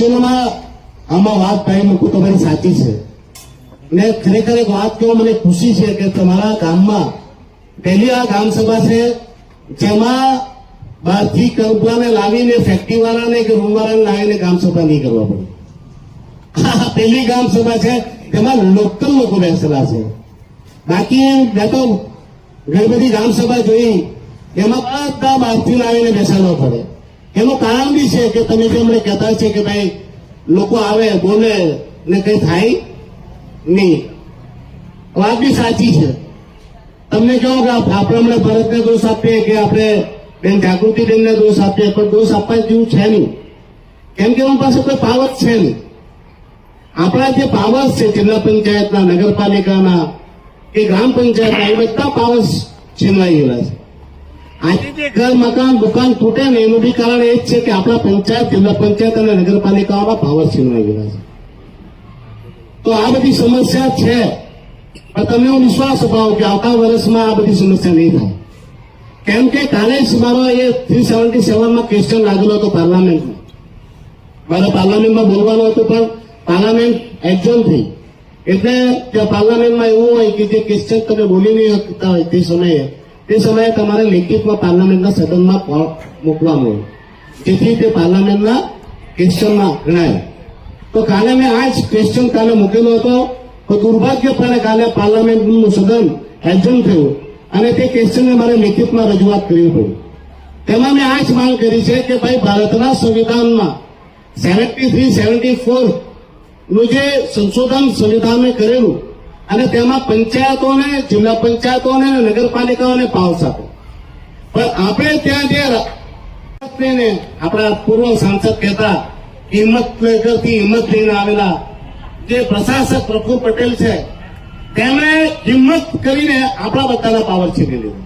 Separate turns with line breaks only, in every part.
એકચ્યુઅલમાં આમાં વાત ભાઈ મૂકું તમારી સાચી છે ને ખરેખર એક વાત કહો મને ખુશી છે કે તમારા ગામમાં પહેલી આ ગામ સભા છે જેમાં બહારથી કંપલાને લાવીને ફેક્ટરી વાળાને કે રૂમ વાળાને લાવીને ગામ સભા નહીં કરવા પડે. પહેલી ગામ સભા છે જેમાં લોકલ લોકો બેસેલા છે. બાકી મેં તો ઘણી બધી ગામ સભા જોઈ એમાં બધા બહારથી લાવીને બેસાડવા પડે. એનું કારણ બી છે કે તમે જે અમને કહેતા છે કે ભાઈ લોકો આવે બોલે ને કઈ થાય નહીં. વાત બી સાચી છે. તમને કહો કે આપણે હમણાં ભરતને દોષ આપીએ કે આપણે બેન જાગૃતિબેનને દોષ આપીએ પણ દોષ આપવા જેવું છે નહીં. કેમ કે એમની પાસે કોઈ પાવર છે નહીં. આપણા જે પાવર્સ છે જિલ્લા પંચાયતના, નગરપાલિકાના કે ગ્રામ પંચાયતના એ બધા પાવર્સ છીનવાઈ ગયેલા છે. આજે જે ઘર મકાન દુકાન તૂટે ને એનું બી કારણ એ જ છે કે આપણા પંચાયત, જિલ્લા પંચાયત અને નગરપાલિકાઓના પાવર છીનવાઈ ગયેલા છે. તો આ બધી સમસ્યા છે પણ તમને હું વિશ્વાસ અપાવું કે આવતા વર્ષમાં આ બધી સમસ્યા નહીં થાય. કેમ કે કાલે જ મારો એ 377માં ક્વેશ્ચન લાગેલો હતો પાર્લામેન્ટમાં. મારે પાર્લામેન્ટમાં બોલવાનું હતું પણ પાર્લામેન્ટ એક્ઝામ થઈ એટલે ત્યાં પાર્લામેન્ટમાં એવું હોય કે જે ક્વેશ્ચન તમે બોલી નહીં શકતા હોય તે સમયે તમારે લેખિતમાં પાર્લામેન્ટના સદનમાં મૂકવાનું હોય જેથી તે પાર્લામેન્ટના ક્વેશ્ચનમાં ગણાય. તો કાલે મેં આ જ ક્વેશ્ચન કાલે મૂકેલો હતો તો દુર્ભાગ્યપણે કાલે પાર્લામેન્ટનું સદન એક્ઝામ થયું અને તે ક્વેશ્ચનને મારે લેખિતમાં રજૂઆત કરવી પડી. તેમાં મેં આ જ માંગ કરી છે કે ભાઈ ભારતના સંવિધાનમાં 73-74 નું જે સંશોધન સંવિધાને કરેલું અને તેમાં પંચાયતોને, જિલ્લા પંચાયતોને અને નગરપાલિકાઓને પાવર આપે. પણ આપણે ત્યાં જે આપણા પૂર્વ સાંસદ કહેતા હિંમતનગરથી હિંમત લઈને આવેલા જે પ્રશાસક પ્રફુલ્લ પટેલ છે તેમણે હિંમત કરીને આપણા બધાના પાવર છીની લીધા.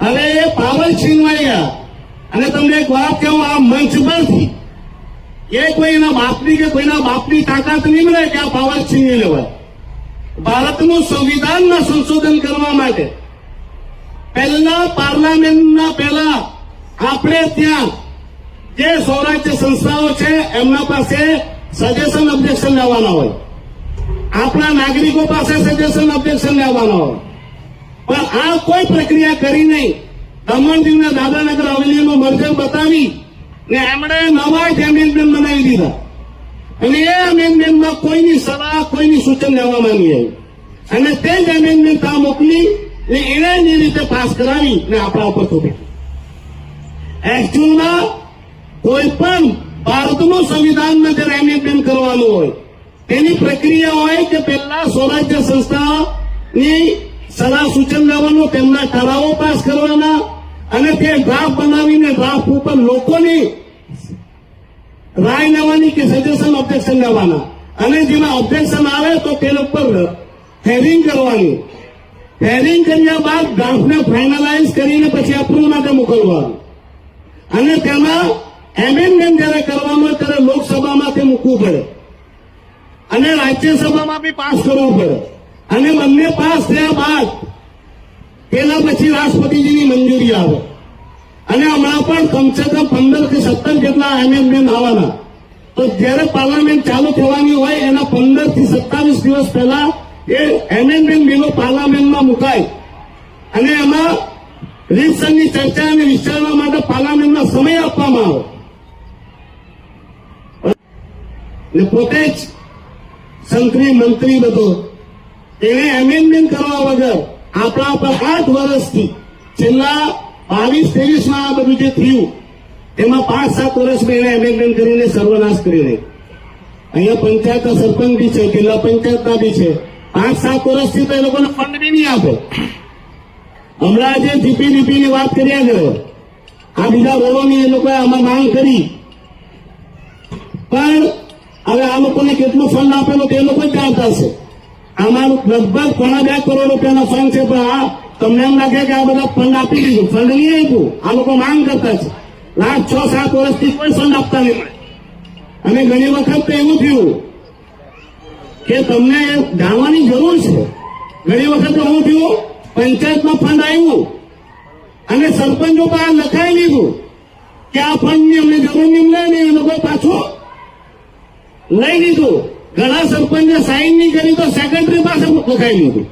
હવે એ પાવર છીનવાઈ ગયા અને તમને એક વાત કહું, આ મંચ પરથી એ કોઈના બાપની કે કોઈના બાપની તાકાત નહીં મળે કે આ પાવર છીની લેવાય. ભારતનું સંવિધાનના સંશોધન કરવા માટે પહેલા પાર્લામેન્ટના પહેલા આપણે ત્યાં જે સ્વરાજ્ય સંસ્થાઓ છે એમના પાસે સજેશન ઓબ્જેક્શન લેવાના હોય, આપણા નાગરિકો પાસે સજેશન ઓબ્જેક્શન લેવાના હોય. પણ આ કોઈ પ્રક્રિયા કરી નહીં. દમણ દીવના દાદરાનગર હવેલીનું મર્જર બતાવી ને એમણે નવા જ એમેન્ડમેન્ટ બનાવી દીધા અને એ એમેન્ડમેન્ટમાં કોઈની સલાહ, કોઈની સૂચન લેવામાં નહીં આવ્યું અને તે જ એમેન્ડમેન્ટ આ મોકલી ને એને એ રીતે પાસ કરાવી ને આપણા ઉપર થોપી. એકચ્યુઅલમાં કોઈ પણ ભારતનું સંવિધાનમાં જ્યારે એમેન્ડમેન્ટ કરવાનું હોય તેની પ્રક્રિયા હોય કે પહેલા સ્વરાજ્ય સંસ્થાની સલાહ સૂચન લેવાનું, તેમના ઠરાવો પાસ કરવાના અને તે ડ્રાફ્ટ બનાવીને ડ્રાફ્ટ ઉપર લોકોની રાય લેવાની કે સજેશન ઓબ્જેક્શન લેવાના અને જેમાં ઓબ્જેક્શન આવે તો તે ઉપર હેરિંગ કરવાની. હેરિંગ કર્યા બાદ ડ્રાફ્ટને ફાઇનલાઇઝ કરીને પછી અપ્રુવ માટે મોકલવાનું અને તેમાં એમેન્ડમેન્ટ જયારે કરવાનું હોય ત્યારે લોકસભામાં તે મૂકવું પડે અને રાજ્યસભામાં બી પાસ કરવું પડે અને બંને પાસ થયા બાદ તેના પછી રાષ્ટ્રપતિજીની મંજૂરી આવે અને હમણાં પણ કમસે કમ 15 કે 17 જેટલા એમેન્ડમેન્ટ આવવાના. તો જયારે પાર્લામેન્ટ ચાલુ થવાની હોય એના 15 થી 27 દિવસ પહેલા એ એમેન્ડમેન્ટ બિલો પાર્લામેન્ટમાં મુકાય અને એમાં રીતસરની ચર્ચા અને વિચારણા માટે પાર્લામેન્ટમાં સમય આપવામાં આવે. પોતે જ સંત્રી મંત્રી બધો એને એમેન્ડમેન્ટ કરવા વગર આપણા પર 8 વર્ષથી છેલ્લા 22-23માં આ બધું જે થયું એમાં 5-7 વર્ષમાં એને એમેન્ડમેન્ટ કરીને સર્વનાશ કરી રહી. અહીંયા પંચાયતના સરપંચ બી છે, જિલ્લા પંચાયતના બી છે. 5-7 વર્ષથી તો એ લોકોને ફંડ બી નહીં આપે. હમણાં જે જીપીડીપી ની વાત કર્યા કરે આ બીજા રોડોની એ લોકોએ આમાં માંગ કરી પણ હવે આ લોકોને કેટલું ફંડ આપેલું તે લોકો જ જાણતા છે. અમારું લગભગ 2.5 કરોડ રૂપિયાના ફંડ છે પણ આ તમને એમ લાગે કે આ બધા ફંડ આપી દીધું. ફંડ નહીં આપ્યું. આ લોકો માંગ કરતા છે. લાસ્ટ 6-7 વર્ષથી કોઈ ફંડ આપતા નહીં મળે અને ઘણી વખત તો એવું થયું કે તમને જાણવાની જરૂર છે. ઘણી વખત તો એવું થયું પંચાયતમાં ફંડ આવ્યું અને સરપંચો પર લખાઈ લીધું કે આ ફંડની અમને જરૂર નિમલે ને એ લોકો પાછું લઈ લીધું. ઘણા સરપંચે સાઇન નહીં કરી તો સેક્રેટરી પાસે લખાઈ લીધું.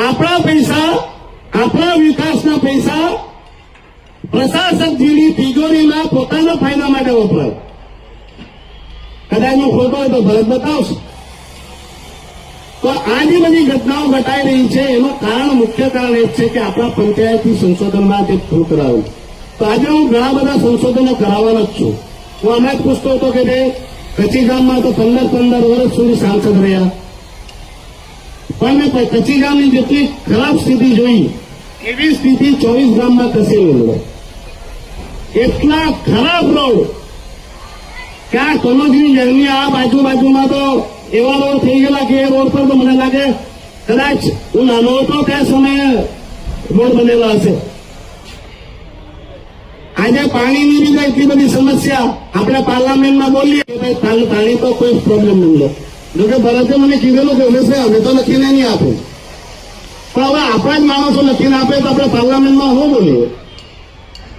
આપણા પૈસા, આપણા વિકાસના પૈસા પ્રશાસકજીની તિજોરીમાં પોતાના ફાયદા માટે વપરાય. કદાચ હું ખોટો હોય તો ભરત બતાવશે. તો આ જે બધી ઘટનાઓ ઘટાઈ રહી છે એનું કારણ, મુખ્ય કારણ એ છે કે આપણા પંચાયતી સંશોધનમાં તે ભૂલ કરાવ્યું. તો આજે હું ઘણા બધા સંશોધનો કરાવવાનો જ છું. હું હમણાં જ પૂછતો હતો કે કચ્છી ગામમાં તો 15 વર્ષ સુધી સાંસદ રહ્યા, પણ મેં કચ્છી ગામની જેટલી ખરાબ સ્થિતિ જોઈ એવી સ્થિતિ 24 ગામમાં કશે નહીં. એટલા ખરાબ રોડ કે આ કનોજની જર્ની આ બાજુમાં તો એવા રોડ થઈ ગયેલા કે એ રોડ પર તો મને લાગે કદાચ હું નાનો હતો ત્યાં સમયે રોડ બનેલા હશે. આજે પાણીની બી એટલી બધી સમસ્યા આપણે પાર્લામેન્ટમાં બોલીએ કે ભાઈ પાણી તો કોઈ પ્રોબ્લેમ નહીં. જોકે ભરતે મને કીધેલું કે ઉમેશભાઈ અમે તો લખીને નહીં આપે, પણ હવે આપણા જ માણસો લખીને આપે તો આપણે પાર્લામેન્ટમાં શું બોલીએ?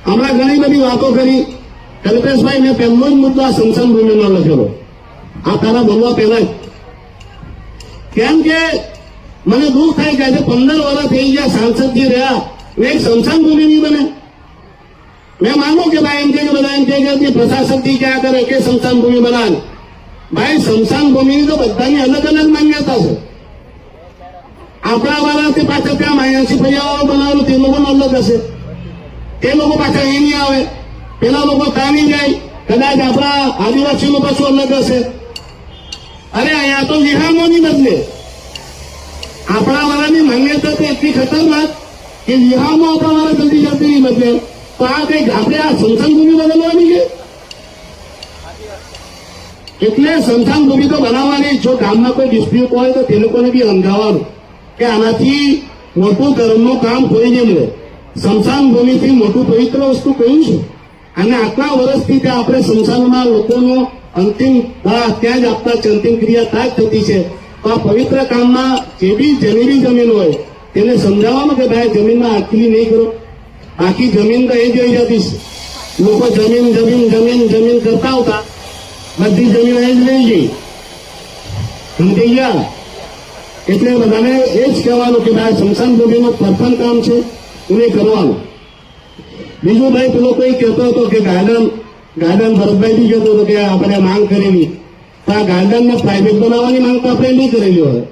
હમણાં ઘણી બધી વાતો કરી. કલ્પેશભાઈ, મેં પહેલો જ મુદ્દો આ સ્મશાન ભૂમિનો લખેલો આ તારા બોલવા પહેલા જ. કેમ કે મને દુઃખ થાય કે આજે 15 વર્ષ થઈ ગયા સાંસદજી રહ્યા ને એક સ્મશાન ભૂમિ નહીં બને. મેં માનું કે ભાઈ એમ કે બધા એમ કે પ્રશાસકજી ક્યાં કરે કે સ્મશાન ભૂમિ બનાવે. ભાઈ સ્મશાન ભૂમિની તો બધાની અલગ અલગ માન્યતા છે. આપણા વાળાથી પાછળ ત્યાં માયાસી ફરિયાઓ બનાવેલું તે લોકોનો અલગ હશે. એ લોકો પાછળ અહીં નહીં આવે, પેલા લોકો ત્યાં નહીં જાય. કદાચ આપણા આદિવાસીનું પાછું અલગ હશે. અરે અહીંયા તો વિહામોની બદલે આપણા વાળાની માન્યતા તો એટલી ખતરનાક કે વિહામો આપણા વાળા જલ્દી જલ્દી બદલે. તો આ કઈક આપણે આ સ્મશાન ભૂમિ બદલવાની છે. એટલે સ્મશાન ભૂમિ તો બનાવવાની. જો ગામમાં કોઈ ડિસ્પ્યુટ હોય તો તે લોકોને બી સમજાવવાનું કે આનાથી મોટું ધર્મનું કામ કોઈ નહીં મળે. સ્મશાન ભૂમિથી મોટું પવિત્ર વસ્તુ કયું છે? અને આટલા વર્ષથી ત્યાં આપણે સ્મશાનમાં લોકોનો અંતિમ ત્યાં જ આપતા છે, અંતિમ ક્રિયા ત્યાં જ થતી છે. તો આ પવિત્ર કામમાં જે બી જમીની જમીન હોય તેને સમજાવવાનું કે ભાઈ જમીનમાં આખી નહીં કરો. આખી જમીન તો એ જોઈ જતી છે. લોકો જમીન કરતા આવતા બધી જમીન એ જ લઈ ગઈ. સમજી ગયા? એટલે બધાને એ જ કહેવાનું કે ભાઈ સ્મશાન ભૂમિનું પ્રથમ કામ છે એને કરવાનું. બીજું ભાઈ પેલો કોઈ કહેતો હતો કે ગાર્ડન ભરતભાઈથી કહેતો હતો કે આપણે માંગ કરેલી, તો આ ગાર્ડનને પ્રાઇવેટ બનાવવાની માંગ તો આપણે નહીં કરેલી હોય.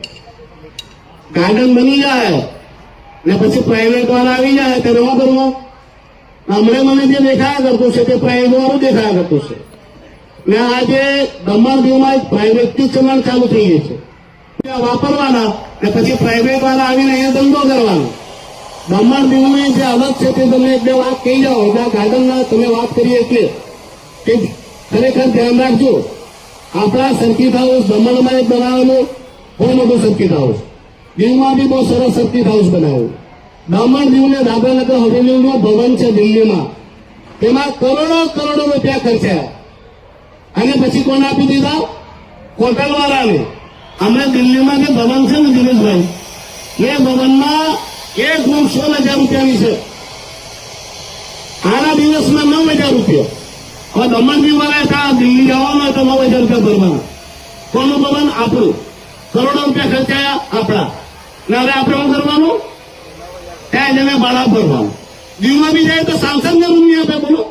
ગાર્ડન બની જાય ને પછી પ્રાઇવેટ વાળા આવી જાય ત્યારે શું કરવું? હમણાં મને જે દેખાયા કરતું છે તે પ્રાઇવેટ વાળું દેખાયા કરતું છે. ને આજે દમણ દીવમાં પ્રાઇવેટથી ચલણ ચાલુ થઈ ગઈ છે. વાપરવાના ને પછી પ્રાઇવેટ વાળા આવીને અહીંયા ધંધો કરવાનો. દમણ દીવની જે અલગ છે તે તમે એક બે વાત કહી જાઓ. એટલે આ ગાર્ડનના તમે વાત કરીએ એટલે કે ખરેખર ધ્યાન રાખજો. આપણા સર્કિટ હાઉસ દમણમાં એક બનાવેલું બહુ મોટું સર્કિટ હાઉસ, દીવમાં બી બહુ સરસ સર્કિટ હાઉસ બનાવ્યું. દમણ દીવને દાદરાનગર હવેલીનું ભવન છે દિલ્હીમાં, તેમાં કરોડો રૂપિયા ખર્ચ્યા અને પછી કોને આપી દીધા? હોટલવાળાને. હમણાં દિલ્હીમાં જે ભવન છે ને દિનેશભાઈ, એ ભવનમાં એક રૂમ 16,000 રૂપિયાની છે. આના દિવસમાં 9,000 રૂપિયા. હવે દમણ દીવ વાળા દિલ્હી જવાનું હોય તો 9,000 રૂપિયા ભરવાના. કોનું ભવન? આપણું. કરોડો રૂપિયા ખર્ચાયા આપણા. ને હવે આપણે શું કરવાનું? ત્યાં જઈને ભાડા ભરવાનું. દીવમાં બી જાય તો સાંસદને રૂમ નહીં આપે. બોલો,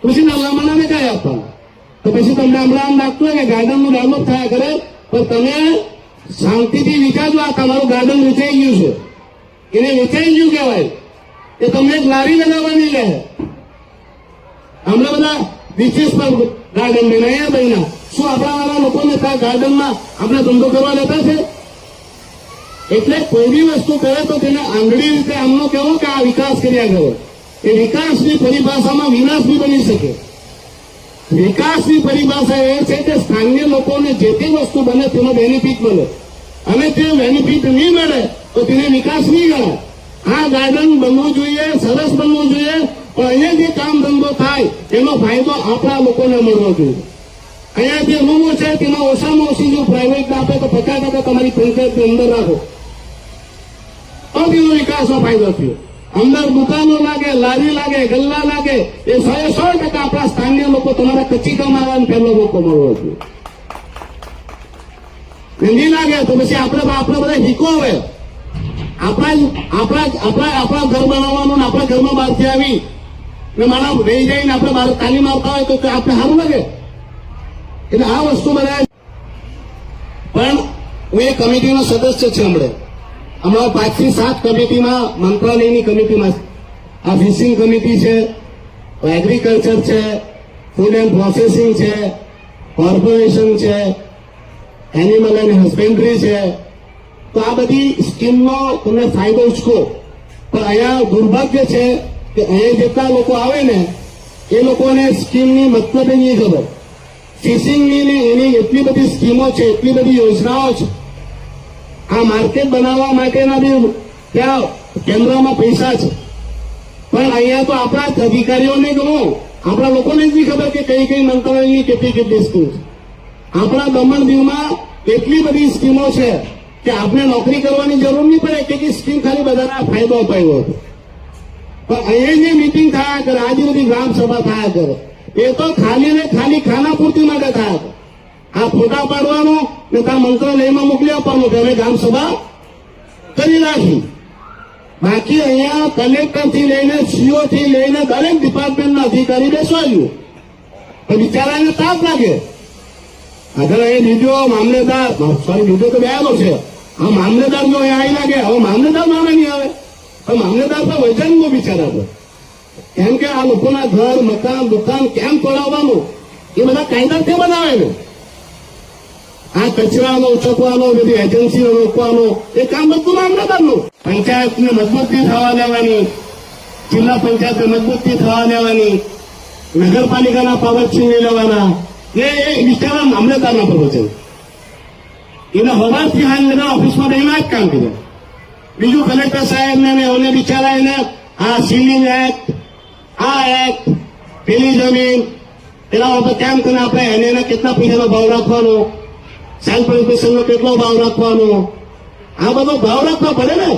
પછી નવલામણાને કઈ આપવાનું? તો પછી તમને હમણાં લાગતું હોય કે ગાર્ડનનું ડેવલપ થયા કરે, પણ તમે શાંતિથી વિચારજો. આ તમારું ગાર્ડન વેચાઈ ગયું છે, એને વેચાઈ ગયું કહેવાય. એ તમને એક લારી લગાવવાની લે. હમણાં બધા બીચીસ પર ગાર્ડન બનાવ્યા ભાઈના. શું આપણા વાળા લોકોને ત્યાં ગાર્ડનમાં આપણે ધંધો કરવા લેતા છે? એટલે કોઈ બી વસ્તુ કરે તો તેને આંગળી રીતે આમનો કહેવો કે આ વિકાસ કર્યા ગયો. એ વિકાસની પરિભાષામાં વિનાશ બી બની શકે. વિકાસની પરિભાષા એ છે કે સ્થાનિય લોકોને જે તે વસ્તુ બને તેનો બેનિફિટ મળે, અને તે બેનિફિટ નહીં મળે તો તેને વિકાસ નહીં ગણાય. આ ગાર્ડન બનવું જોઈએ, સરસ બનવું જોઈએ, પણ અહીંયા જે કામ ધંધો થાય એનો ફાયદો આપણા લોકોને મળવો જોઈએ. અહીંયા જે રૂમો છે તેમાં ઓછામાં ઓછી જો પ્રાઇવેટ આપે તો 50% તમારી પંચાયતની અંદર રાખો, તો તેનો વિકાસનો ફાયદો થયો. અંદર દુકાનો લાગે, લારી લાગે, ગલ્લા લાગે, એ 100% આપણા સ્થાનિય લોકો તમારા કચ્છી કમાવાનો પહેલો મોકો મળવો જોઈએ. નહીં લાગે તો પછી આપણે બધા હીકો હવે આપણા ઘર બનાવવાનું ને આપણા ઘરમાં બહારથી આવી ને મારા રહી જઈને આપણે બહાર તાલીમ આવતા હોય તો આપણે સારું લાગે. એટલે આ વસ્તુ બધા પણ હું એ કમિટીનો સદસ્ય છે. હમણાં 5 થી 7 કમિટીમાં, મંત્રાલયની કમિટીમાં આ ફિશિંગ કમિટી છે, એગ્રીકલ્ચર છે, ફૂડ એન્ડ પ્રોસેસિંગ છે, કોર્પોરેશન છે, એનિમલ એન્ડ હસબેન્ડરી છે. તો આ બધી સ્કીમનો તમને ફાયદો ઉચકો. પણ અહીંયા દુર્ભાગ્ય છે કે અહીંયા જેટલા લોકો આવે ને એ લોકોને સ્કીમની મતલબ નહીં ખબર. ફિશિંગની ને એની એટલી બધી સ્કીમો છે, એટલી બધી યોજનાઓ છે. આ માર્કેટ બનાવવા માટેના બી ત્યાં કેન્દ્રમાં પૈસા છે. પણ અહીંયા તો આપણા જ અધિકારીઓને ગણો, આપણા લોકોને જ નહીં ખબર કે કઈ કઈ મંત્રાલયની કેટલી સ્કીમ છે. આપણા દમણ દીવમાં એટલી બધી સ્કીમો છે કે આપણે નોકરી કરવાની જરૂર નહીં પડે કે સ્કીમ ખાલી બધાને ફાયદો અપાયો હતો. પણ અહીંયા જે મિટિંગ થયા કરે, આજે બધી ગ્રામ સભા થયા કરે, એ તો ખાલી ને ખાલી ખાના પૂર્તિ માટે થયા કરે. આ ફોટા પાડવાનો ને ત્યાં મંત્રાલયમાં મોકલી આપવાનું કે અમે ગ્રામ સભા કરી નાખી. બાકી અહીંયા કલેક્ટરથી લઈને સીઓ થી લઈને દરેક ડિપાર્ટમેન્ટના અધિકારી બેસવાયું. તો બિચારાને તાપ લાગે. આગળ અહીં લીધો મામલેદાર, સોરી લીધો તો બેનો છે. આ મામલેદાર જો અહીં આવી લાગે, હવે મામલેદાર નામે નહીં આવે. પણ મામલેદાર તો વૈજ્ઞાનિકો બિચારા તો કેમ કે આ લોકોના ઘર, મકાન, દુકાન કેમ તોડાવવાનું એ બધા કાયદા તે બનાવે ને. આ કચરાનો ઉચકવાનો, બધી એજન્સીઓ રોકવાનો એ કામ બધું મામલતદારનું. પંચાયતને મજબૂતી થવા દેવાની, જિલ્લા પંચાયતને મજબૂતી થવા દેવાની, નગરપાલિકાના પાવર છીનવી લેવાના, એ બિચારા મામલતદારના પર છે. એને હવારથી હાલ ઓફિસમાં રહીને જ કામ કર્યું. બીજું કલેક્ટર સાહેબને એને બિચારા એને આ સીલિંગ એક્ટ, આ એક્ટ, પેલી જમીન એના ઉપર કેમ કરીને આપણે એને કેટલા પૈસાનો ભાવ રાખવાનો, સેલ્ફ એજ્યુકેશનનો કેટલો ભાવ રાખવાનો, આ બધો ભાવ રાખવા પડે ને.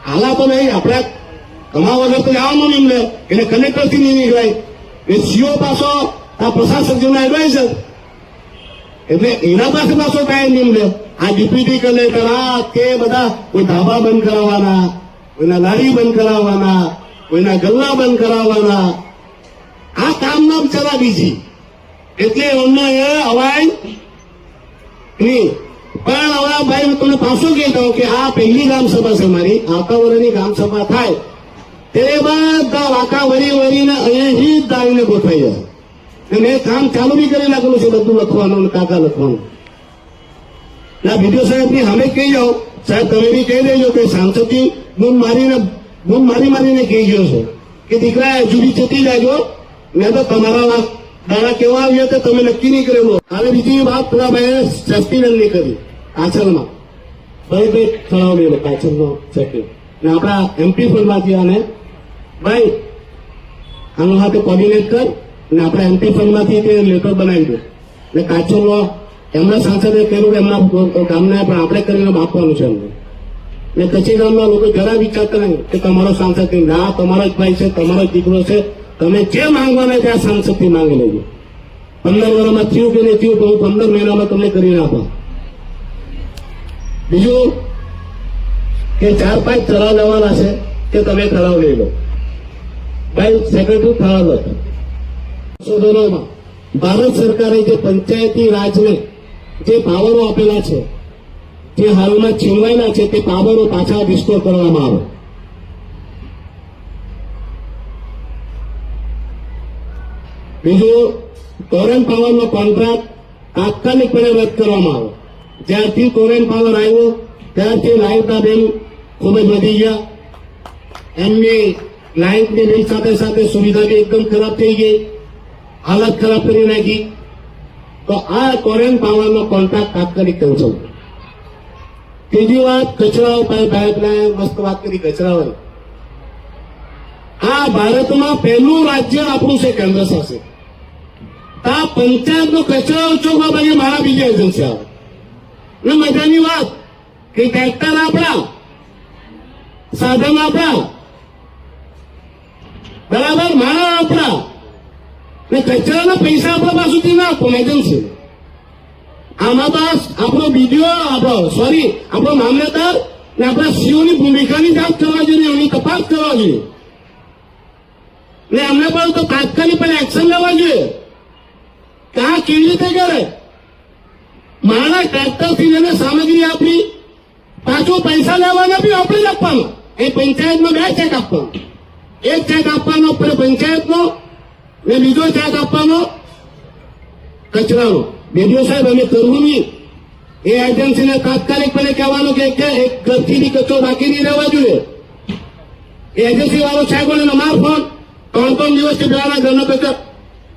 હાલા તો નહીં, આપણે કમાવા વગર તો જવાનું નહીં મળે. એને કલેક્ટરથી નહીં નીકળાય. એ સીઓ પાછો આ પ્રશાસકજીના એડવાઇઝર, એટલે એના પાસે પાછો કાંઈ નહીં મળે. આ ડિપ્યુટી કલેક્ટર આ કે બધા કોઈ ધાબા બંધ કરાવવાના, કોઈના લારી બંધ કરાવવાના, કોઈના ગલ્લા બંધ કરાવવાના, આ કામના બિચારા બીજી. એટલે એમને એ અવાય નહીં. પણ હવે ભાઈ હું તમને પાછું કહી દઉં કે આ પહેલી ગ્રામસભા છે મારી. આવતા વર્ષની ગ્રામસભા થાય ત્યારે બધા વાંકા વરીને અહીંયાથી જ દાવીને ગોઠવાઈ જાય. મેં કામ ચાલુ બી કરી નાખેલું છે, બધું લખવાનું, કાકા લખવાનું. ના વિડીયો સાહેબની સામે કહી જાઓ, સાહેબ તમે બી કહી દેજો કે સાંસદથી બૂમ મારીને કહી ગયો છે કે દીકરા જુદી ચતી જાજો, મેં તો તમારા દાડા કેવા આવ્યા તો તમે નક્કી નહીં કરેલો. હવે બીજી વાત પેલા ભાઈ સેફ્ટીનલની કરી પાછળમાં, ભાઈ ખરાબ લેલો પાછળનો સેફ્ટી ને આપણા એમપી ફંડમાંથી આને ભાઈ આનો સાથે કોર્ડિનેટ કર ને આપણા એમપી ફંડમાંથી તે લેટર બનાવી દો. ને કાચોનો એમના સાંસદે કહ્યું કે એમના ગામને પણ આપણે કરીને આપવાનું છે એમને. ને કચ્છી ગામના લોકો જરા વિચારતા નહીં કે તમારો સાંસદ ના, તમારો જ ભાઈ છે, તમારો જ દીકરો છે, તમે જે માંગવાના છે આ સાંસદથી માંગી લેજો. 15 વર્ષમાં થયું કે નહીં થયું તો હું 15 મહિનામાં તમને કરીને આપા. બીજું કે 4-5 ઠરાવ લેવાના છે કે તમે ઠરાવ લઈ લો. ભાઈ સેક્રેટરી ઠરાવ હતો. સંશોધનોમાં ભારત સરકારે જે પંચાયતી રાજને જે પાવરો આપેલા છે, જે હાલમાં છીનવાયેલા છે, તે પાવરો પાછા રિસ્ટોર કરવામાં આવે. બીજું ટોરેન્ટ પાવરનો કોન્ટ્રાક્ટ તાત્કાલિકપણે રદ કરવામાં આવે. જ્યારથી ટોરેન્ટ પાવર આવ્યો ત્યારથી લાઇટના બિલ ખૂબ જ વધી ગયા. એમની લાઇટની બિલ સાથે સાથે સુવિધા બી એકદમ ખરાબ થઈ ગઈ, હાલત ખરાબ કરી નાખી. તો આ ટોરેન્ટ પાવરનો કોન્ટ્રાક્ટ તાત્કાલિક કેન્સલ. ત્રીજી વાત કચરાઓ પાઇપલાઇન, મસ્ત વાત કરી કચરાવાળી. આ ભારતમાં પહેલું રાજ્ય આપણું છે કેન્દ્ર શાસિત. આ પંચાયતનો કચરો ઉચકવા બાજુ મારા બીજા એજન્સી આવે. ને મજાની વાત કે ટ્રેક્ટર આપણા, સાધન આપણા, બરાબર, માણસ આપણા ને કચરાના પૈસા આપણા પાસેથી ના આપો એજન્સી. આમાં બસ આપણો બીડીઓ આપણો મામલતદાર ને આપણા સીઓની ભૂમિકાની જાંચ કરવા જોઈએ, એમની તપાસ કરવા જોઈએ ને એમને પણ તો તાત્કાલિક પણ એક્શન લેવા જોઈએ કે આ કેવી રીતે કરે. મારા ટ્રેક્ટરથી જઈને સામગ્રી આપી, પાછો પૈસા લેવાના બી આપણે જ આપવાના. એ પંચાયતમાં 2 ચેક આપવાનો, એક ચેક આપવાનો પંચાયતનો ને બીજો ચેક આપવાનો કચરાનો. બીડીઓ સાહેબ અમે કરવું નહીં, એ એજન્સીને તાત્કાલિકપણે કહેવાનું કે એક ઘરથી બી કચરો બાકી નહીં રહેવા જોઈએ. એ એજન્સી વાળો સાહેબોને માર ફોન 3 દિવસથી પેલાના ઘરનો કચરો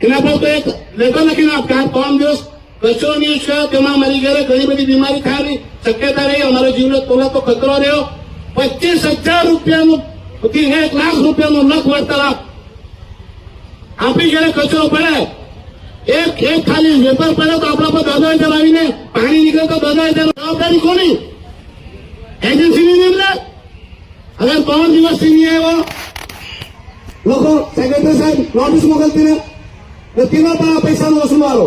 એના પર તો એક લેતો નથી ના 3 દિવસ કચરો નહીં છે, તેમાં મારી ઘરે ઘણી બધી બીમારી થવાની શક્યતા રહી. અમારો જીવનો તોલા તો ખતરો રહ્યો. 25,000 રૂપિયાનું 1 લાખ રૂપિયાનું લખ વળતર આપી ઘરે કચરો પડે, એક ખાલી વેપાર પડે તો આપણા પર 10,000 આવીને પાણી નીકળે તો 10,000 જવાબદારી કોની? એજન્સીની નહીં લે. અગર 3 દિવસથી નહીં આવ્યો લોકો સેક્રેટરી સાહેબ નોટિસ મોકલતી ને તેના પણ પૈસાનો વસૂલવાનો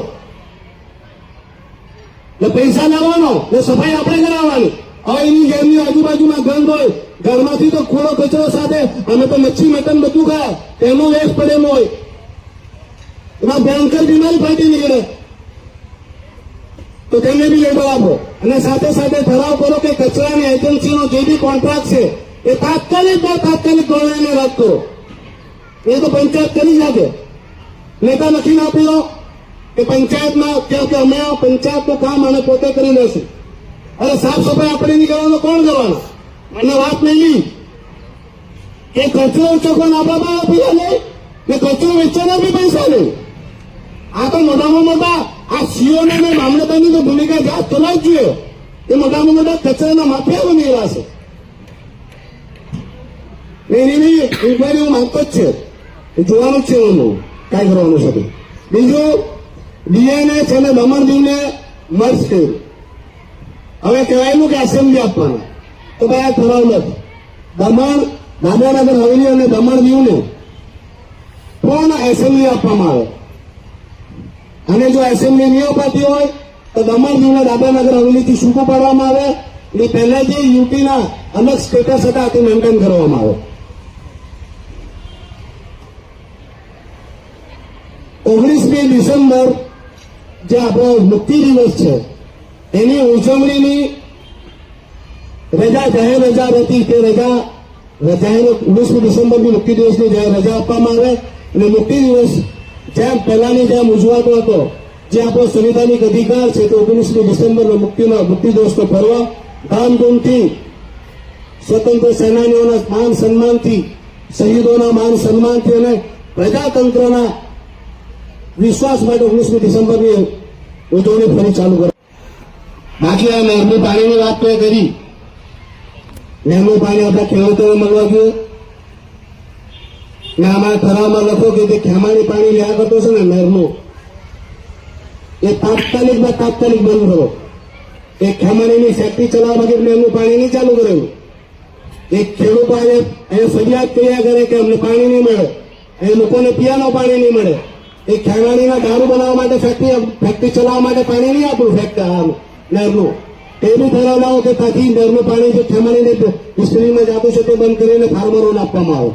ને પૈસા લેવાનો ને સફાઈ આપણે કરાવવાની. હવે એની ઘરની આજુબાજુમાં ગંધ હોય, ઘરમાંથી તો ખોડો કચરો સાથે અમે તો મચ્છી મટન બધું ખાય, તેનો વેસ્ટ પડેલો હોય, એમાં ભયંકર બીમારી ફાટી નીકળે તો તેમને બી લેબલ આપો. અને સાથે સાથે ઠરાવ કરો કે કચરાની એજન્સીનો જે બી કોન્ટ્રાક્ટ છે એ તાત્કાલિક ધોરણે રદ કરો. એ તો પંચાયત કરી શકે. નેતા નથી આપેલો કે પંચાયતમાં કે અમે પંચાયતનું કામ અમે પોતે કરી લેશું. અરે સાફ સફાઈ આપણે નહીં કરવાનો, કોણ કરવાનો? મને વાત નહીં કે કચરો ઉચકવાનો આપણા પાસે આપી લે ને કચરો વેચવાના બી પૈસા નહીં. આ તો મોટામાં મોટા આ સીઓને મામલતદારની તો ભૂમિકા જાત ચલાવી જોઈએ. એ મોટામાં મોટા કચરાના માફિયા બની રહ્યા છે. એની બી ઇન્કવાયરી હું માંગતો જ છે, જોવાનું જ છે એનું કાંઈ કરવાનું છે. બીજું ડીએનએ છે ને દમણ દીવને મર્જ કર્યું. હવે કહેવાયેલું કે એસેમ્બલી આપવાના, તો ભાઈ આ ઠરાવ નથી. દમણ દાદરાનગર હવેલી અને દમણ દીવને પણ એસેમ્બલી આપવામાં આવે. અને જો એસેમ્બલી નહીં અપાતી હોય તો દમણ દીવને દાદરાનગર હવેલીથી છૂટું પાડવામાં આવે. એટલે પહેલા જે યુટીના અલગ સ્ટેટસ હતા તે મેન્ટેન કરવામાં આવે. 19મી ડિસેમ્બર જે આપણો મુક્તિ દિવસ છે એની ઉજવણીની રજા, જાહેર રજા હતી. તે રજા 19મી ડિસેમ્બરની મુક્તિ દિવસની રજા આપવામાં આવે. અને મુક્તિ દિવસ જેમ પહેલાની જેમ ઉજવાતો હતો, જે આપણો સંવિધાનિક અધિકાર છે, તો 19મી ડિસેમ્બરનો મુક્તિ દિવસનો પર્વ ધામધૂમથી સ્વતંત્ર સેનાનીઓના માન સન્માનથી, શહીદોના માન સન્માનથી અને પ્રજાતંત્રના વિશ્વાસ માટે 19મી ડિસેમ્બરની ઉજવણી ફરી ચાલુ કરો. બાકી આ નહેરનું પાણીની વાત તો એ કરી. નહેરનું પાણી આપણા ખેડૂતોને મળવા જોઈએ. ને આમાં ઠરાવમાં લખો કે જે ખેમાણી પાણી લ્યા કરતો છે ને નહેરનું, એ તાત્કાલિક બંધ કરો. એ ખેમાણીની ફેક્ટરી ચલાવવા માટે નહેરનું પાણી નહીં ચાલુ કરેલું. એક ખેડૂતો અહીંયા ફરિયાદ કર્યા કરે કે અમને પાણી નહીં મળે, અહીં લોકોને પીવાનું પાણી નહીં મળે. એ ખેમાણીના દારૂ બનાવવા માટે ફેક્ટરી ચલાવવા માટે પાણી નહીં આપણું નહેરનું. તે બી ઠરાવ લાવો કે ત્યાંથી નહેરનું પાણી જે ખેમાણીને ડિસ્ટ્રીમાં જતું છે તે બંધ કરીને ફાર્મરોને આપવામાં આવે.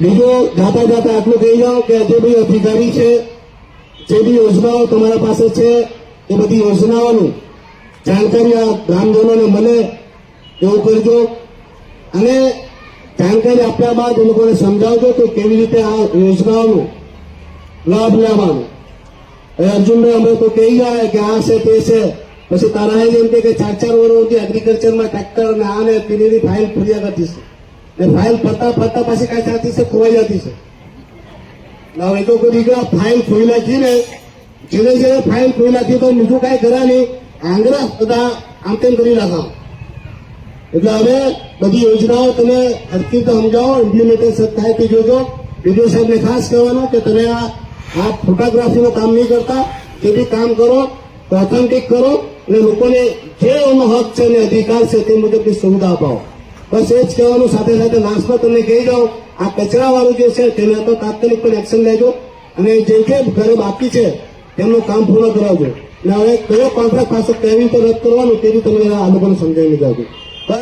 બીજું જાતા આટલું કહી જાઓ કે જે બી અધિકારી છે, જે બી યોજનાઓ તમારા પાસે છે, એ બધી યોજનાઓની જાણકારી આ ગ્રામજનોને મળે એવું કરજો. અને જાણકારી આપ્યા બાદ એ લોકોને સમજાવજો કે કેવી રીતે આ યોજનાઓનો લાભ લેવાનો. અર્જુનભાઈ અમે તો કહી ગયા કે આ છે તે છે, પછી તારા એમ કે 4 વર્ષથી એગ્રીકલ્ચરમાં ટ્રેક્ટર ને આ ને પેલી ફાઇલ ફર્યા કરતી છે, ને ફાઇલ ફરતા પાછી કાંઈ થતી છે, ખોવાઈ જતી છે. હવે તો કોઈ દીકરા ફાઇલ ખોઈ નાખી ને જેને ફાઇલ ખોઈ નાખી તો બીજું કાંઈ કરા નહીં, આંગળા બધા આમ તેમ કરી નાખો. એટલે હવે બધી યોજનાઓ તમે હરકી રીતે સમજાવો, ઇમ્પ્લિમેન્ટેશન થાય તે જોજો. બીજો સાહેબને ખાસ કહેવાનું કે તમે આ ફોટોગ્રાફીનું કામ નહીં કરતા, તે બી કામ કરો, ઓથેન્ટિક કરો અને લોકોને જે એનો હક છે અને અધિકાર છે તે મુજબની સુવિધા અપાવો. બસ એ જ કહેવાનું. સાથે સાથે લાસ્ટમાં તમને કહી જાઉં, આ કચરાવાળું જે છે તેને તો તાત્કાલિક પણ એક્શન લેજો અને જે જે ઘરે બાકી છે તેમનું કામ પૂર્ણ કરાવજો. અને હવે કયો કોન્ટ્રાક્ટ પાછો કેવી રીતે રદ કરવાનું તે બી તમે આ લોકોને સમજાવી જાજો.